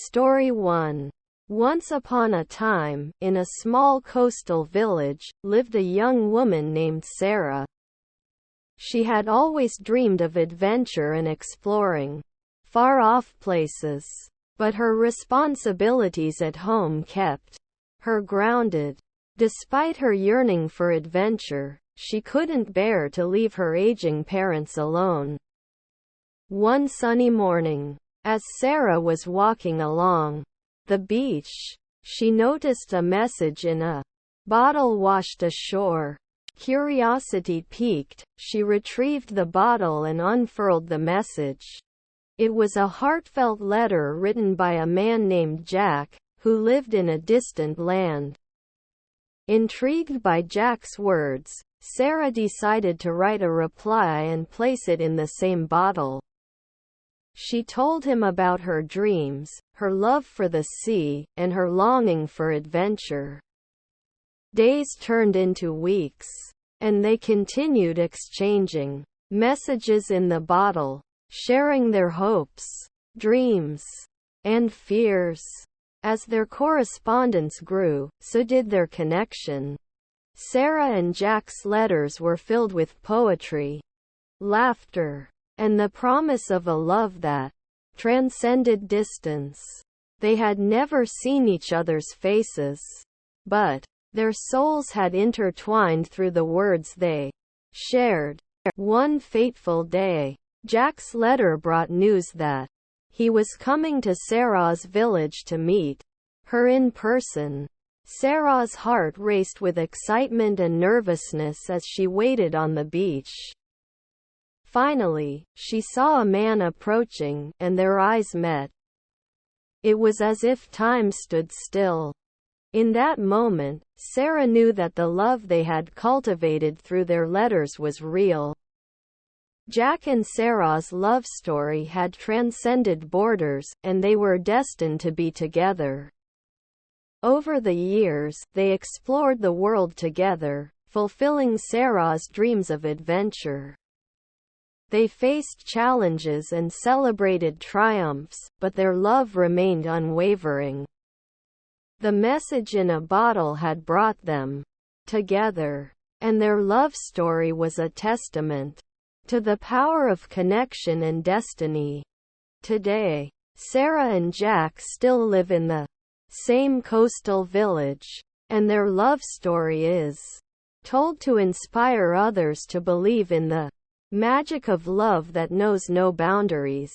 Story 1. Once upon a time, in a small coastal village, lived a young woman named Sarah. She had always dreamed of adventure and exploring far-off places. But her responsibilities at home kept her grounded. Despite her yearning for adventure, she couldn't bear to leave her aging parents alone. One sunny morning, as Sarah was walking along the beach, she noticed a message in a bottle washed ashore. Curiosity piqued, she retrieved the bottle and unfurled the message. It was a heartfelt letter written by a man named Jack, who lived in a distant land. Intrigued by Jack's words, Sarah decided to write a reply and place it in the same bottle. She told him about her dreams, her love for the sea, and her longing for adventure. Days turned into weeks, and they continued exchanging messages in the bottle, sharing their hopes, dreams, and fears. As their correspondence grew, so did their connection. Sarah and Jack's letters were filled with poetry, laughter, and the promise of a love that transcended distance. They had never seen each other's faces, but their souls had intertwined through the words they shared. One fateful day, Jack's letter brought news that he was coming to Sarah's village to meet her in person. Sarah's heart raced with excitement and nervousness as she waited on the beach. Finally, she saw a man approaching, and their eyes met. It was as if time stood still. In that moment, Sarah knew that the love they had cultivated through their letters was real. Jack and Sarah's love story had transcended borders, and they were destined to be together. Over the years, they explored the world together, fulfilling Sarah's dreams of adventure. They faced challenges and celebrated triumphs, but their love remained unwavering. The message in a bottle had brought them together, and their love story was a testament to the power of connection and destiny. Today, Sarah and Jack still live in the same coastal village, and their love story is told to inspire others to believe in the magic of love that knows no boundaries.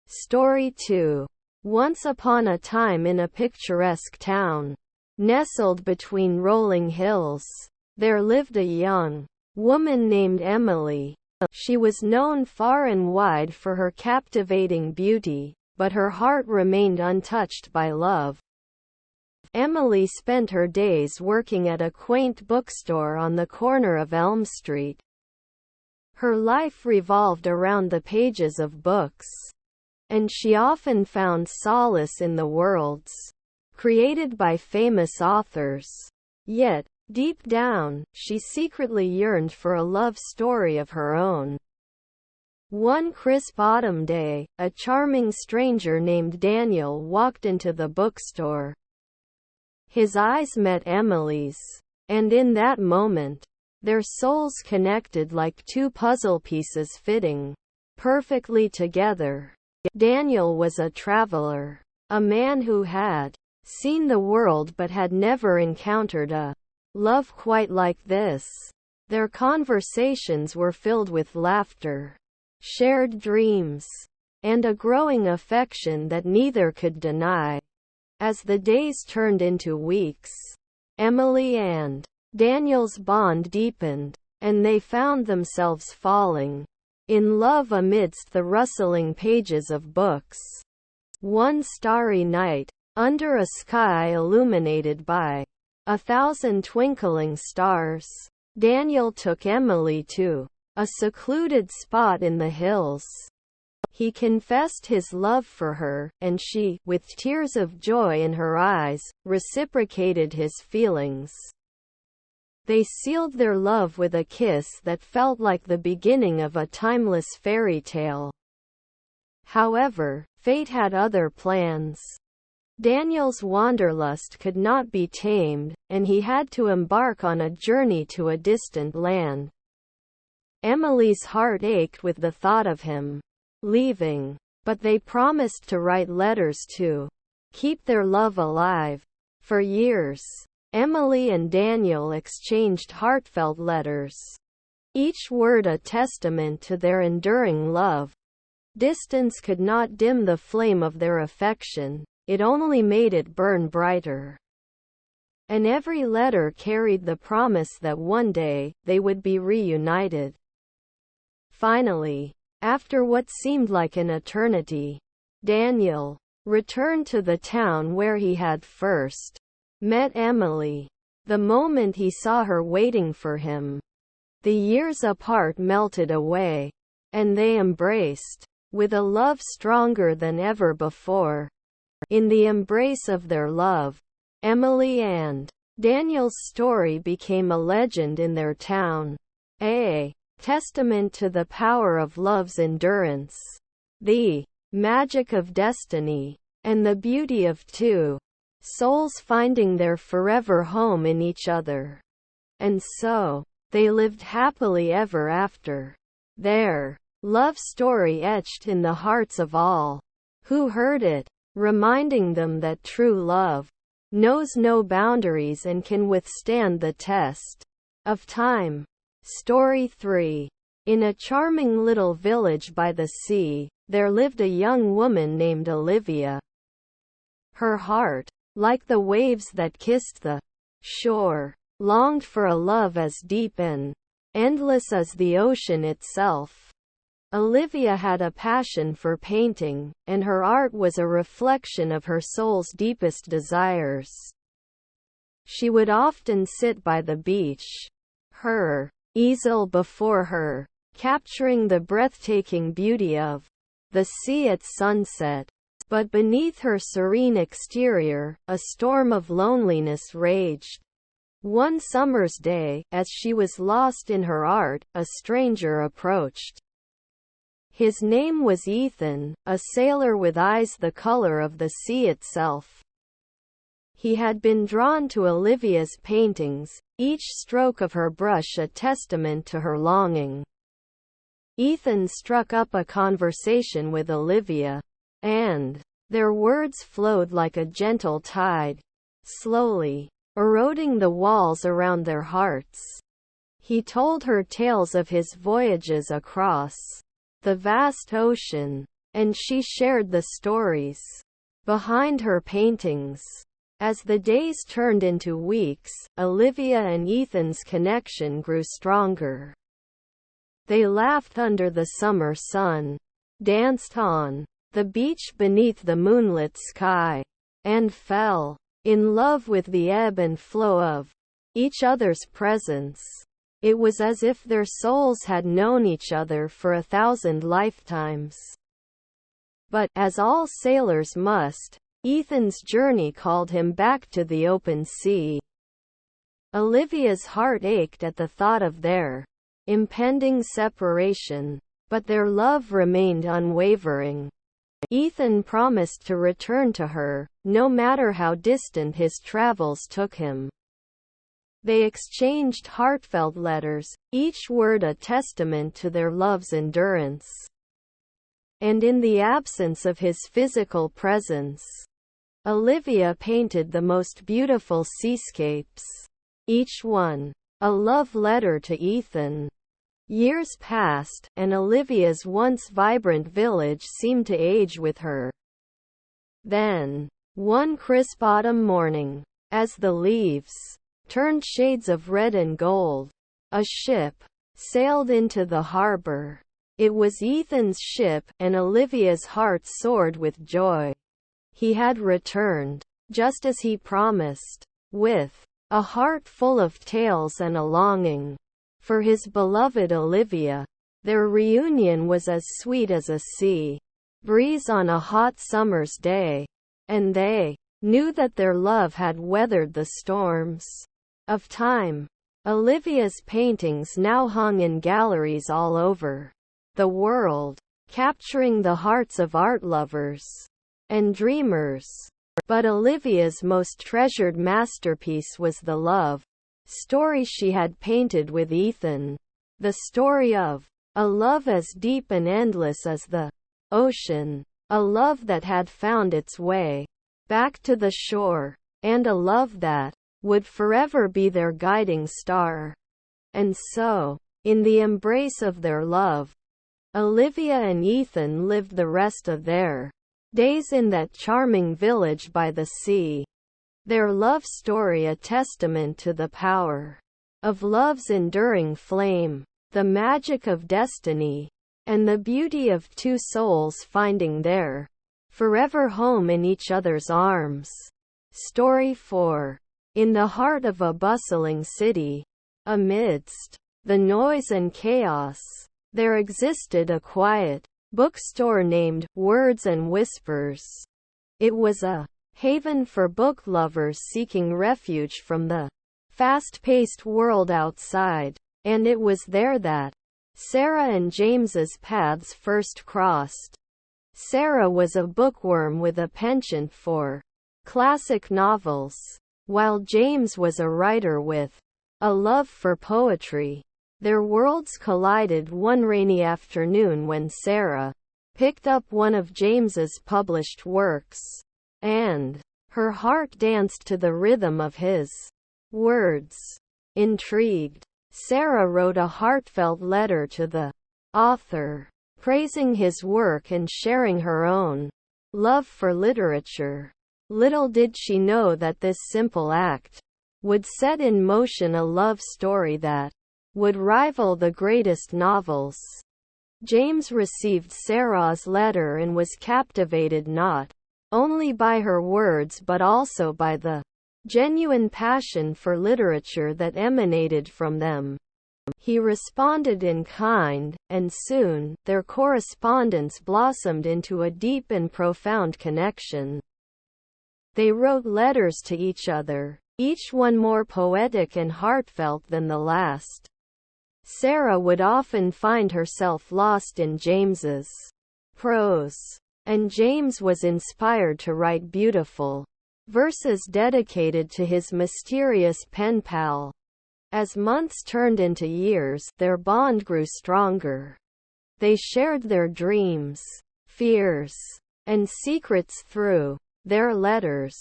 Story 2. Once upon a time in a picturesque town, nestled between rolling hills, there lived a young woman named Emily. She was known far and wide for her captivating beauty, but her heart remained untouched by love. Emily spent her days working at a quaint bookstore on the corner of Elm Street. Her life revolved around the pages of books, and she often found solace in the worlds created by famous authors. Yet, deep down, she secretly yearned for a love story of her own. One crisp autumn day, a charming stranger named Daniel walked into the bookstore. His eyes met Emily's, and in that moment, their souls connected like two puzzle pieces fitting perfectly together. Daniel was a traveler, a man who had seen the world but had never encountered a love quite like this. Their conversations were filled with laughter, shared dreams, and a growing affection that neither could deny. As the days turned into weeks, Emily and Daniel's bond deepened, and they found themselves falling in love amidst the rustling pages of books. One starry night, under a sky illuminated by 1,000 twinkling stars, Daniel took Emily to a secluded spot in the hills. He confessed his love for her, and she, with tears of joy in her eyes, reciprocated his feelings. They sealed their love with a kiss that felt like the beginning of a timeless fairy tale. However, fate had other plans. Daniel's wanderlust could not be tamed, and he had to embark on a journey to a distant land. Emily's heart ached with the thought of him leaving, but they promised to write letters to keep their love alive. For years, Emily and Daniel exchanged heartfelt letters, each word a testament to their enduring love. Distance could not dim the flame of their affection, it only made it burn brighter. And every letter carried the promise that one day, they would be reunited. Finally, after what seemed like an eternity, Daniel returned to the town where he had first met Emily. The moment he saw her waiting for him, the years apart melted away, and they embraced, with a love stronger than ever before. In the embrace of their love, Emily and Daniel's story became a legend in their town, a testament to the power of love's endurance, the magic of destiny, and the beauty of two souls finding their forever home in each other. And so, they lived happily ever after. Their love story etched in the hearts of all who heard it, reminding them that true love knows no boundaries and can withstand the test of time. Story 3. In a charming little village by the sea, there lived a young woman named Olivia. Her heart, like the waves that kissed the shore, longed for a love as deep and endless as the ocean itself. Olivia had a passion for painting, and her art was a reflection of her soul's deepest desires. She would often sit by the beach, her easel before her, capturing the breathtaking beauty of the sea at sunset. But beneath her serene exterior, a storm of loneliness raged. One summer's day, as she was lost in her art, a stranger approached. His name was Ethan, a sailor with eyes the color of the sea itself. He had been drawn to Olivia's paintings, each stroke of her brush a testament to her longing. Ethan struck up a conversation with Olivia, and their words flowed like a gentle tide, slowly eroding the walls around their hearts. He told her tales of his voyages across the vast ocean, and she shared the stories behind her paintings. As the days turned into weeks, Olivia and Ethan's connection grew stronger. They laughed under the summer sun, danced on the beach beneath the moonlit sky, and fell in love with the ebb and flow of each other's presence. It was as if their souls had known each other for 1,000 lifetimes. But, as all sailors must, Ethan's journey called him back to the open sea. Olivia's heart ached at the thought of their impending separation, but their love remained unwavering. Ethan promised to return to her, no matter how distant his travels took him. They exchanged heartfelt letters, each word a testament to their love's endurance. And in the absence of his physical presence, Olivia painted the most beautiful seascapes, each one a love letter to Ethan. Years passed, and Olivia's once vibrant village seemed to age with her. Then, one crisp autumn morning, as the leaves turned shades of red and gold, a ship sailed into the harbor. It was Ethan's ship, and Olivia's heart soared with joy. He had returned, just as he promised, with a heart full of tales and a longing for his beloved Olivia. Their reunion was as sweet as a sea breeze on a hot summer's day, and they knew that their love had weathered the storms of time. Olivia's paintings now hung in galleries all over the world, capturing the hearts of art lovers and dreamers. But Olivia's most treasured masterpiece was the love story she had painted with Ethan. The story of a love as deep and endless as the ocean. A love that had found its way back to the shore. And a love that would forever be their guiding star. And so, in the embrace of their love, Olivia and Ethan lived the rest of their days in that charming village by the sea. Their love story a testament to the power of love's enduring flame, the magic of destiny, and the beauty of two souls finding their forever home in each other's arms. Story 4. In the heart of a bustling city, amidst the noise and chaos, there existed a quiet bookstore named Words and Whispers. It was a haven for book lovers seeking refuge from the fast-paced world outside, and it was there that Sarah and James's paths first crossed. Sarah was a bookworm with a penchant for classic novels, while James was a writer with a love for poetry. Their worlds collided one rainy afternoon when Sarah picked up one of James's published works, and her heart danced to the rhythm of his words. Intrigued, Sarah wrote a heartfelt letter to the author, praising his work and sharing her own love for literature. Little did she know that this simple act would set in motion a love story that would rival the greatest novels. James received Sarah's letter and was captivated not only by her words but also by the genuine passion for literature that emanated from them. He responded in kind, and soon, their correspondence blossomed into a deep and profound connection. They wrote letters to each other, each one more poetic and heartfelt than the last. Sarah would often find herself lost in James's prose, and James was inspired to write beautiful verses dedicated to his mysterious pen pal. As months turned into years, their bond grew stronger. They shared their dreams, fears, and secrets through their letters,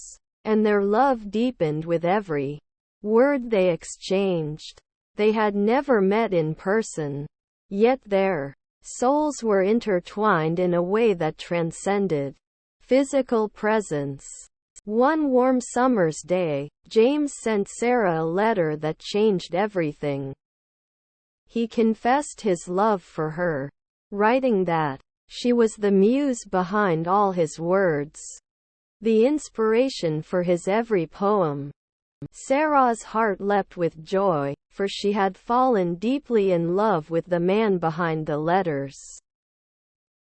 and their love deepened with every word they exchanged. They had never met in person, yet their souls were intertwined in a way that transcended physical presence. One warm summer's day, James sent Sarah a letter that changed everything. He confessed his love for her, writing that she was the muse behind all his words, the inspiration for his every poem. Sarah's heart leapt with joy, for she had fallen deeply in love with the man behind the letters.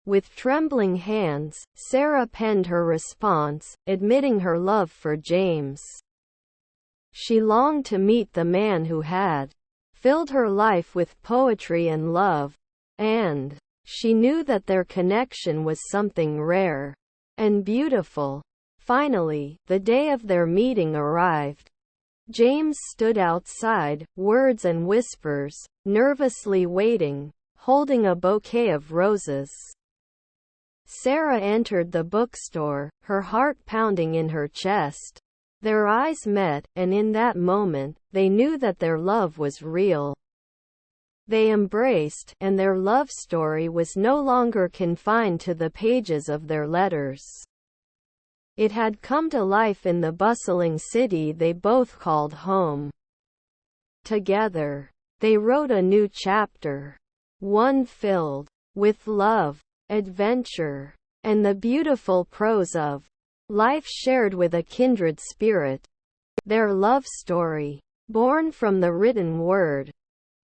With trembling hands, Sarah penned her response, admitting her love for James. She longed to meet the man who had filled her life with poetry and love, and she knew that their connection was something rare and beautiful. Finally, the day of their meeting arrived. James stood outside, Words and Whispers, nervously waiting, holding a bouquet of roses. Sarah entered the bookstore, her heart pounding in her chest. Their eyes met, and in that moment, they knew that their love was real. They embraced, and their love story was no longer confined to the pages of their letters. It had come to life in the bustling city they both called home. Together, they wrote a new chapter, one filled with love, adventure, and the beautiful prose of life shared with a kindred spirit. Their love story, born from the written word,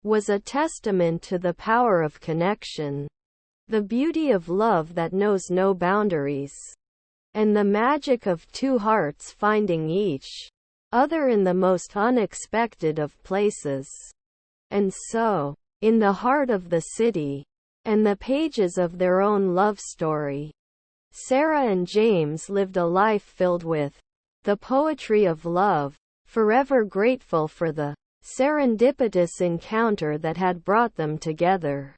was a testament to the power of connection, the beauty of love that knows no boundaries, and the magic of two hearts finding each other in the most unexpected of places. And so, in the heart of the city, and the pages of their own love story, Sarah and James lived a life filled with the poetry of love, forever grateful for the serendipitous encounter that had brought them together.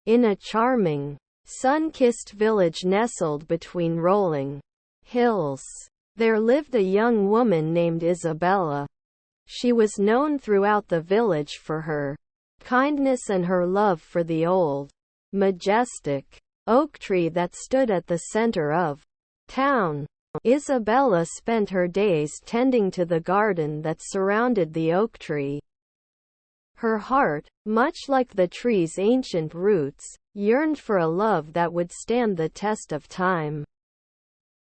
In a charming, sun-kissed village nestled between rolling hills, there lived a young woman named Isabella. She was known throughout the village for her kindness and her love for the old, majestic oak tree that stood at the center of town. Isabella spent her days tending to the garden that surrounded the oak tree. Her heart, much like the tree's ancient roots, yearned for a love that would stand the test of time.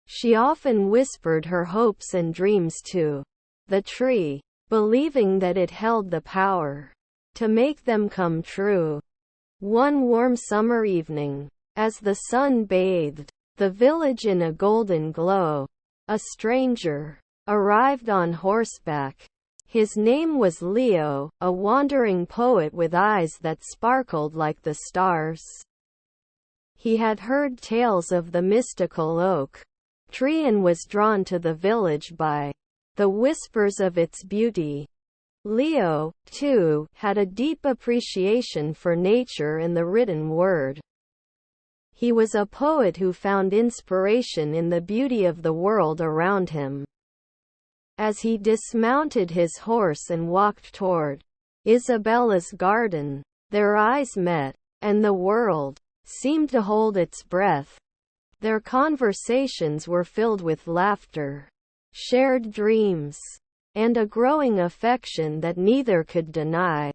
She often whispered her hopes and dreams to the tree, believing that it held the power to make them come true. One warm summer evening, as the sun bathed the village in a golden glow, a stranger arrived on horseback. His name was Leo, a wandering poet with eyes that sparkled like the stars. He had heard tales of the mystical oak tree and was drawn to the village by the whispers of its beauty. Leo, too, had a deep appreciation for nature and the written word. He was a poet who found inspiration in the beauty of the world around him. As he dismounted his horse and walked toward Isabella's garden, their eyes met, and the world seemed to hold its breath. Their conversations were filled with laughter, shared dreams, and a growing affection that neither could deny.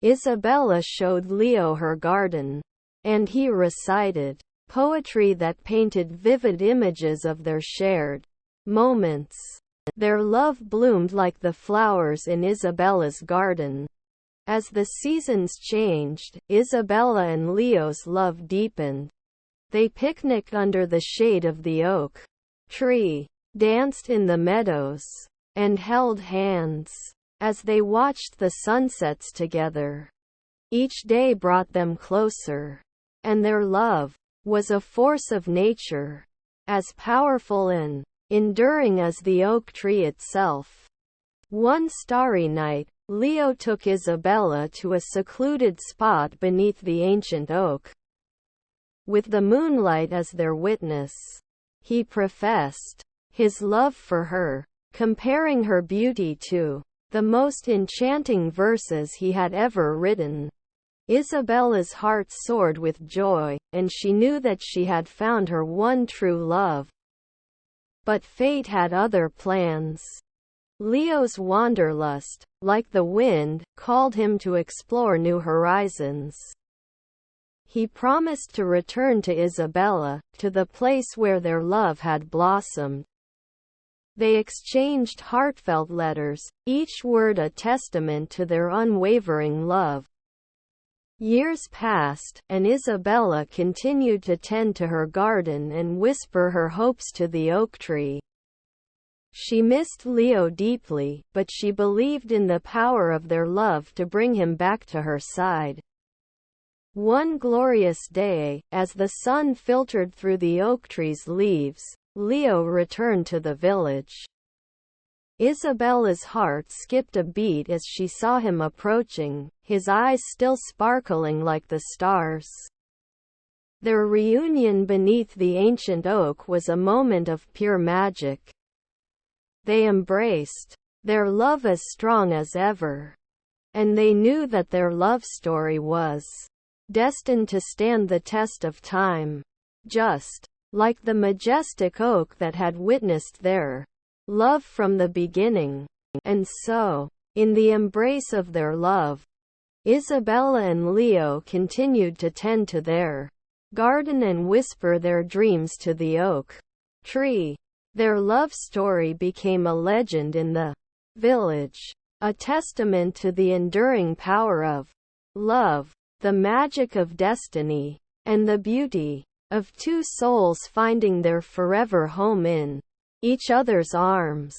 Isabella showed Leo her garden, and he recited poetry that painted vivid images of their shared moments. Their love bloomed like the flowers in Isabella's garden. As the seasons changed, Isabella and Leo's love deepened. They picnicked under the shade of the oak tree, danced in the meadows, and held hands as they watched the sunsets together. Each day brought them closer, and their love was a force of nature, as powerful and enduring as the oak tree itself. One starry night, Leo took Isabella to a secluded spot beneath the ancient oak. With the moonlight as their witness, he professed his love for her, comparing her beauty to the most enchanting verses he had ever written. Isabella's heart soared with joy, and she knew that she had found her one true love. But fate had other plans. Leo's wanderlust, like the wind, called him to explore new horizons. He promised to return to Isabella, to the place where their love had blossomed. They exchanged heartfelt letters, each word a testament to their unwavering love. Years passed, and Isabella continued to tend to her garden and whisper her hopes to the oak tree. She missed Leo deeply, but she believed in the power of their love to bring him back to her side. One glorious day, as the sun filtered through the oak tree's leaves, Leo returned to the village. Isabella's heart skipped a beat as she saw him approaching, his eyes still sparkling like the stars. Their reunion beneath the ancient oak was a moment of pure magic. They embraced, their love as strong as ever. And they knew that their love story was destined to stand the test of time. Just like the majestic oak that had witnessed their love from the beginning. And so, in the embrace of their love, Isabella and Leo continued to tend to their garden and whisper their dreams to the oak tree. Their love story became a legend in the village, a testament to the enduring power of love, the magic of destiny, and the beauty of two souls finding their forever home in each other's arms.